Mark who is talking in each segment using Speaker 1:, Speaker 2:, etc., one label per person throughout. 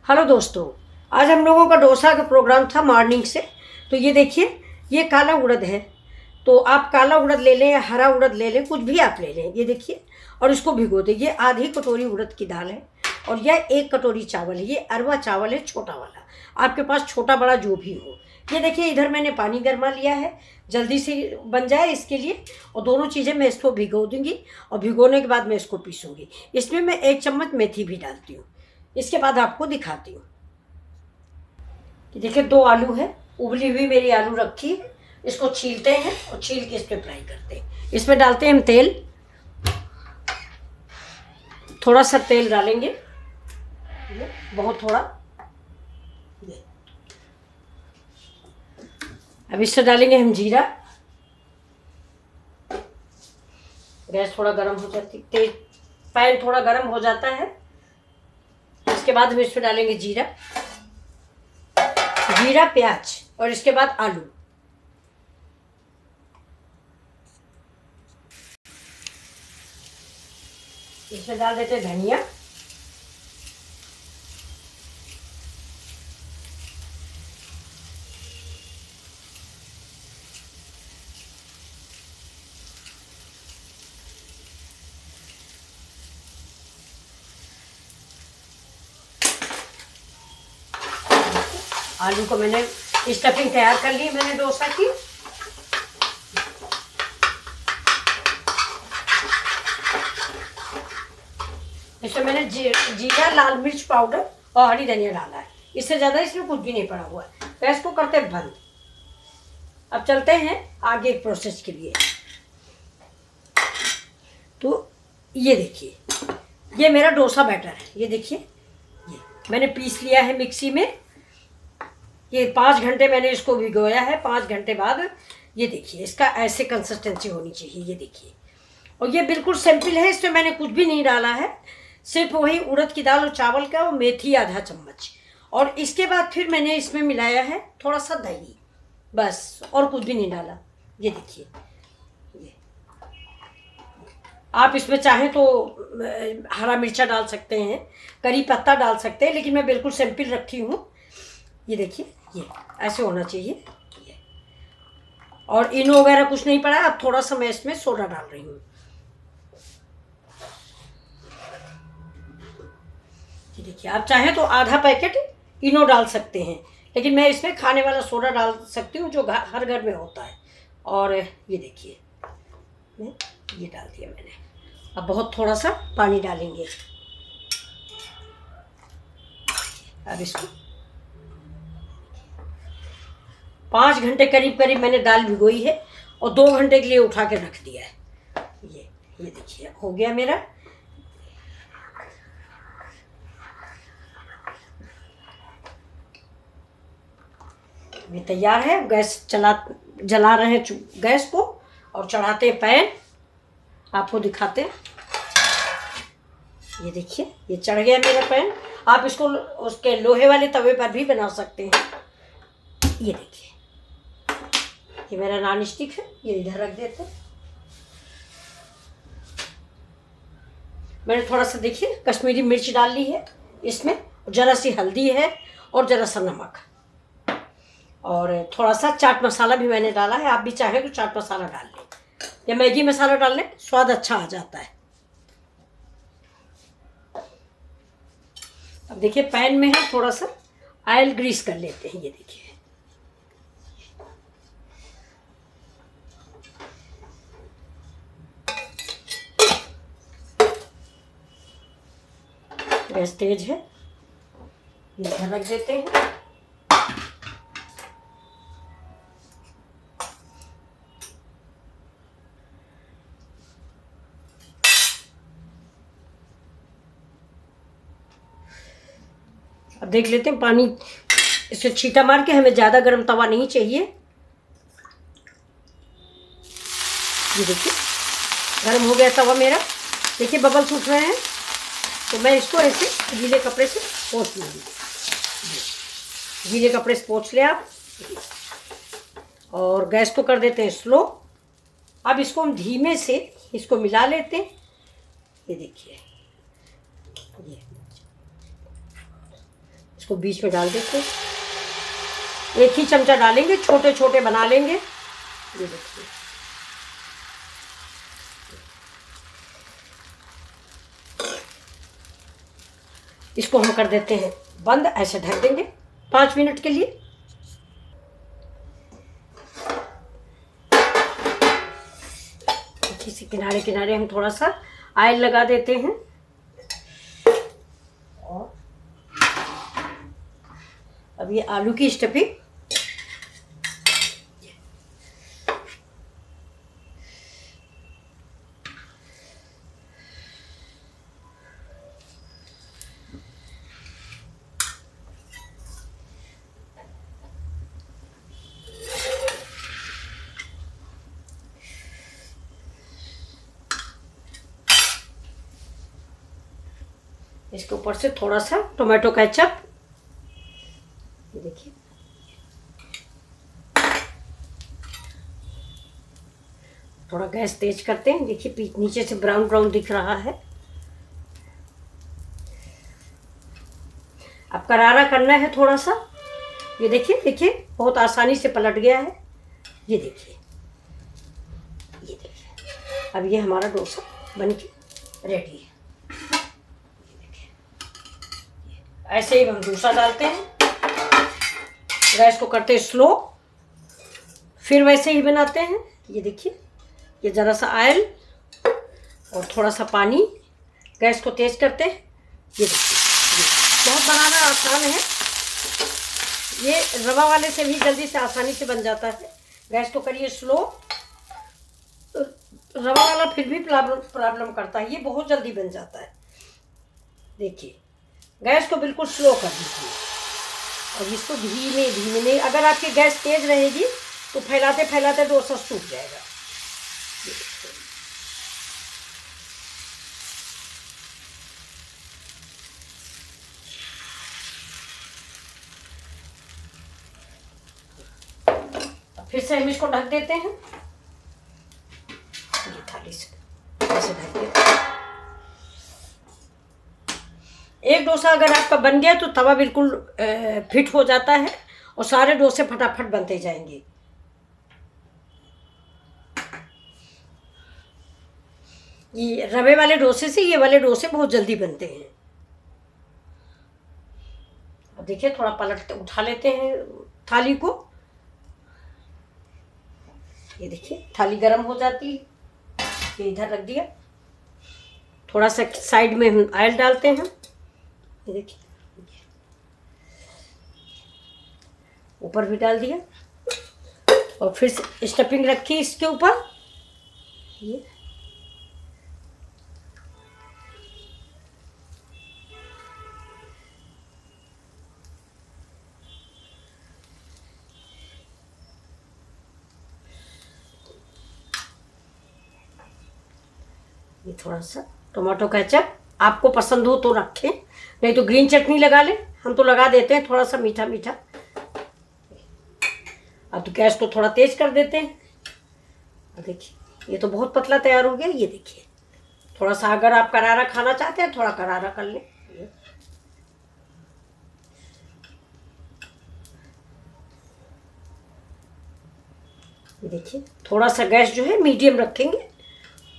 Speaker 1: Hello दोस्तों, आज हम लोगों का डोसा का प्रोग्राम था मॉर्निंग से। तो ये देखिए, ये काला उड़द है। तो आप काला उड़द ले लें या हरा उड़द ले लें, कुछ भी आप ले लें। ये देखिए, और इसको भिगो दें। ये आधी कटोरी उड़द की दाल है और यह 1 कटोरी चावल है। ये अरवा चावल है, छोटा वाला, आपके पास छोटा बड़ा जो भी हो। ये देखिए, इधर मैंने पानी गर्मा लिया है, जल्दी से बन जाए इसके लिए। और दोनों चीज़ें मैं इसको भिगो दूँगी और भिगोने के बाद मैं इसको पीसूँगी। इसमें मैं 1 चम्मच मेथी भी डालती हूँ। इसके बाद आपको दिखाती हूँ कि देखिए, 2 आलू है, उबली हुई मेरी आलू रखी है। इसको छीलते हैं और छील के इस पर फ्राई करते हैं। इसमें डालते हैं हम तेल, थोड़ा सा तेल डालेंगे, बहुत थोड़ा। अब इससे डालेंगे हम जीरा। गैस थोड़ा गर्म हो जाती, तेज पैन थोड़ा गर्म हो जाता है। इसके बाद हम इसमें डालेंगे जीरा, प्याज और इसके बाद आलू। इसमें डाल देते हैं धनिया, आलू को मैंने स्टफिंग तैयार कर ली मैंने डोसा की। इसमें मैंने जीरा, लाल मिर्च पाउडर और हरी धनिया डाला है। इससे ज़्यादा इसमें कुछ भी नहीं पड़ा हुआ है। गैस को करते बंद। अब चलते हैं आगे प्रोसेस के लिए। तो ये देखिए, ये मेरा डोसा बैटर है। ये देखिए, ये मैंने पीस लिया है मिक्सी में। ये 5 घंटे मैंने इसको भिगोया है। 5 घंटे बाद ये देखिए, इसका ऐसे कंसिस्टेंसी होनी चाहिए। ये देखिए, और ये बिल्कुल सिंपल है, इसमें मैंने कुछ भी नहीं डाला है, सिर्फ वही उड़द की दाल और चावल का और मेथी आधा चम्मच। और इसके बाद फिर मैंने इसमें मिलाया है थोड़ा सा दही, बस, और कुछ भी नहीं डाला। ये देखिए, ये आप इसमें चाहें तो हरा मिर्चा डाल सकते हैं, करी पत्ता डाल सकते हैं, लेकिन मैं बिल्कुल सिंपल रखी हूँ। ये देखिए, ये ऐसे होना चाहिए। ये और इनो वगैरह कुछ नहीं पड़ा है। अब थोड़ा सा मैं इसमें सोडा डाल रही हूँ। ये देखिए, आप चाहें तो आधा पैकेट इनो डाल सकते हैं, लेकिन मैं इसमें खाने वाला सोडा डाल सकती हूँ जो हर घर में होता है। और ये देखिए, ये डाल दिया मैंने। अब बहुत थोड़ा सा पानी डालेंगे। अब इसको 5 घंटे करीब मैंने दाल भिगोई है और 2 घंटे के लिए उठा के रख दिया है। ये देखिए, हो गया मेरा। ये तैयार है। गैस जला रहे हैं गैस को और चढ़ाते हैं पैन। आपको दिखाते हैं। ये देखिए, ये चढ़ गया मेरा पैन। आप इसको उसके लोहे वाले तवे पर भी बना सकते हैं। ये देखिए, ये मेरा नॉन स्टिक है, ये इधर रख देते हैं। मैंने थोड़ा सा देखिए कश्मीरी मिर्च डाल ली है इसमें, ज़रा सी हल्दी है और ज़रा सा नमक, और थोड़ा सा चाट मसाला भी मैंने डाला है। आप भी चाहें तो चाट मसाला डाल लें या मैगी मसाला डाल लें, स्वाद अच्छा आ जाता है। अब देखिए, पैन में हम थोड़ा सा ऑयल ग्रीस कर लेते हैं। ये देखिए, गैस तेज है, इधर रख देते हैं। अब देख लेते हैं पानी, इसे छींटा मार के, हमें ज़्यादा गर्म तवा नहीं चाहिए। ये देखिए, गर्म हो गया तवा मेरा। देखिए, बबल्स उठ रहे हैं, तो मैं इसको ऐसे गीले कपड़े से पोंछ लूँगी। गीले कपड़े से पोंछ ले आप, और गैस को कर देते हैं स्लो। अब इसको हम धीमे से इसको मिला लेते हैं। ये देखिए, इसको बीच में डाल देते हैं। एक ही चमचा डालेंगे, छोटे छोटे बना लेंगे। ये देखिए, इसको हम कर देते हैं बंद, ऐसे ढक देंगे 5 मिनट के लिए। इसी किनारे किनारे हम थोड़ा सा ऑयल लगा देते हैं। और अब ये आलू की स्टफिंग, इसके ऊपर से थोड़ा सा टोमेटो केचप। ये देखिए, थोड़ा गैस तेज करते हैं। देखिए नीचे से ब्राउन ब्राउन दिख रहा है। अब करारा करना है थोड़ा सा। ये देखिए, देखिए बहुत आसानी से पलट गया है। ये देखिए, ये देखिए, अब ये हमारा डोसा बनके रेडी है। ऐसे ही हम डोसा डालते हैं, गैस को करते हैं स्लो, फिर वैसे ही बनाते हैं। ये देखिए, ये ज़रा सा ऑयल और थोड़ा सा पानी, गैस को तेज करते हैं। ये देखिए, बहुत बनाना आसान है। ये रवा वाले से भी जल्दी से आसानी से बन जाता है। गैस को करिए स्लो। रवा वाला फिर भी प्रॉब्लम करता है, ये बहुत जल्दी बन जाता है। देखिए, गैस को बिल्कुल स्लो कर दीजिए और इसको धीमे धीमे, नहीं अगर आपकी गैस तेज रहेगी तो फैलाते फैलाते डोसा सूख जाएगा। फिर से हम इसको ढक देते हैं। ये थाली से ऐसे ढक देते हैं। एक डोसा अगर आपका बन गया तो तवा बिल्कुल फिट हो जाता है और सारे डोसे फटाफट बनते जाएंगे। ये रवे वाले डोसे से ये वाले डोसे बहुत जल्दी बनते हैं। अब देखिए, थोड़ा पलटते उठा लेते हैं थाली को। ये देखिए, थाली गरम हो जाती है। ये इधर रख दिया। थोड़ा सा साइड में हम ऑयल डालते हैं। ये देखिए, ऊपर भी डाल दिया और फिर से स्टफिंग रखी इसके ऊपर। ये थोड़ा सा टोमेटो केचप, आपको पसंद हो तो रखें, नहीं तो ग्रीन चटनी लगा लें। हम तो लगा देते हैं थोड़ा सा मीठा मीठा। अब तो गैस को थोड़ा तेज कर देते हैं। देखिए, ये तो बहुत पतला तैयार हो गया। ये देखिए, थोड़ा सा अगर आप करारा खाना चाहते हैं थोड़ा करारा कर लें। ये देखिए, थोड़ा सा गैस जो है मीडियम रखेंगे।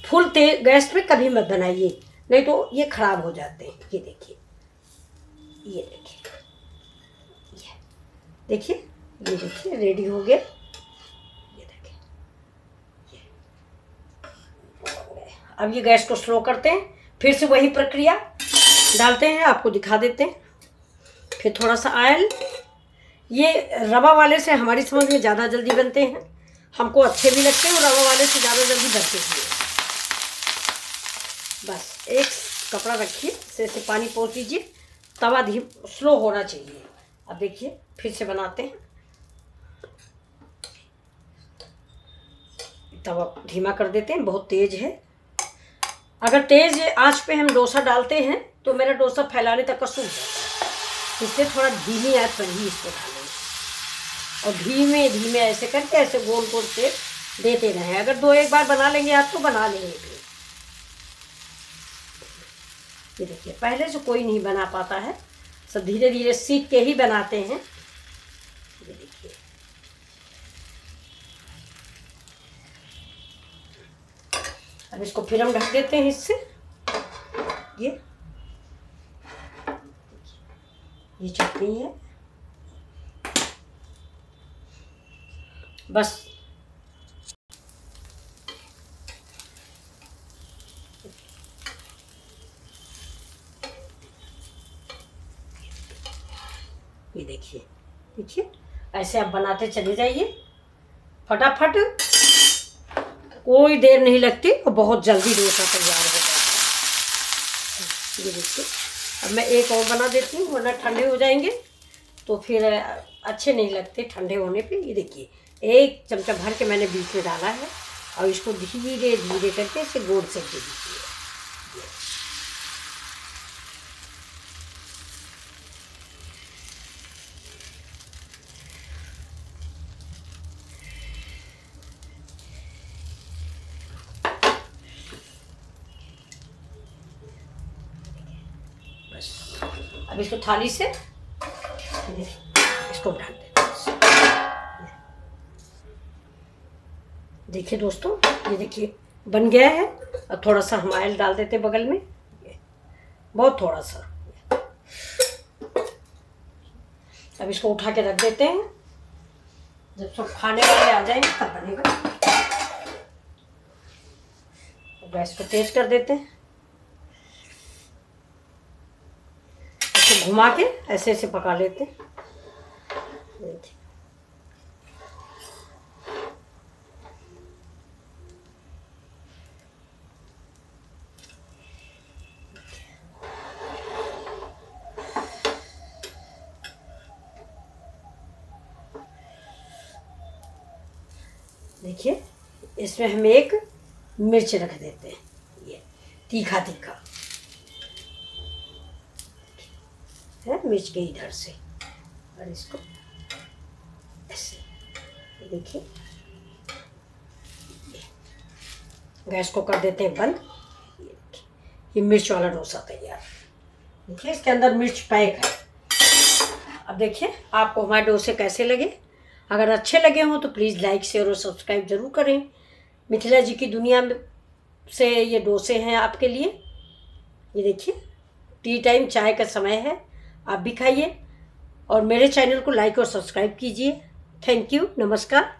Speaker 1: फुल तेज गैस पे कभी मत बनाइए, नहीं तो ये खराब हो जाते हैं। ये देखिए, ये देखिए, ये देखिए, ये देखिए रेडी हो गया। ये देखिए, अब ये गैस को स्लो करते हैं। फिर से वही प्रक्रिया डालते हैं, आपको दिखा देते हैं। फिर थोड़ा सा ऑयल। ये रवा वाले से हमारी समझ में ज़्यादा जल्दी बनते हैं, हमको अच्छे भी लगते हैं और रवा वाले से ज़्यादा जल्दी बनते हैं। बस एक कपड़ा रखिए, से पानी पोंछ दीजिए, तवा स्लो होना चाहिए। अब देखिए, फिर से बनाते हैं। तवा धीमा कर देते हैं, बहुत तेज है। अगर तेज आंच पे हम डोसा डालते हैं तो मेरा डोसा फैलाने तक का सूख जाता है, इसलिए थोड़ा धीमी आंच पर ही इसको डालें और धीमे धीमे ऐसे करके ऐसे गोल गोल से देते रहें। अगर 2-1 बार बना लेंगे आप तो बना लेंगे फिर। ये देखिए, पहले से कोई नहीं बना पाता है, सब धीरे धीरे सीख के ही बनाते हैं। ये देखिए, अब इसको फिर हम ढक देते हैं इससे। ये चटनी है, बस ये देखिए, देखिए ऐसे आप बनाते चले जाइए फटाफट, कोई देर नहीं लगती और बहुत जल्दी डोसा तैयार हो जाता है। ये देखिए, अब मैं एक और बना देती हूँ वरना ठंडे हो जाएंगे तो फिर अच्छे नहीं लगते ठंडे होने पे। ये देखिए, एक चमचा भर के मैंने बीच में डाला है और इसको धीरे धीरे करके इसे गोल सेक दे दीजिए। बस अब इसको थाली से इसको ढक देते हैं। देखिए दोस्तों, ये देखिए बन गया है। और थोड़ा सा हम ऑयल डाल देते बगल में, बहुत थोड़ा सा। अब इसको उठा के रख देते हैं, जब सब खाने वाले आ जाएंगे तब बनेगा। गैस को तेज कर देते हैं, इसको घुमा के ऐसे ऐसे पका लेते हैं। देखिए, इसमें हम एक मिर्च रख देते हैं, ये तीखा तीखा है, मिर्च के इधर से, और इसको ऐसे। ये देखिए, गैस को कर देते हैं बंद। ये मिर्च वाला डोसा तैयार। देखिए, इसके अंदर मिर्च पैक है। अब देखिए आपको हमारे डोसे कैसे लगे। अगर अच्छे लगे हों तो प्लीज़ लाइक शेयर और सब्सक्राइब ज़रूर करें। मिथिला जी की दुनिया में से ये डोसे हैं आपके लिए। ये देखिए, टी टाइम चाय का समय है, आप भी खाइए और मेरे चैनल को लाइक और सब्सक्राइब कीजिए। थैंक यू, नमस्कार।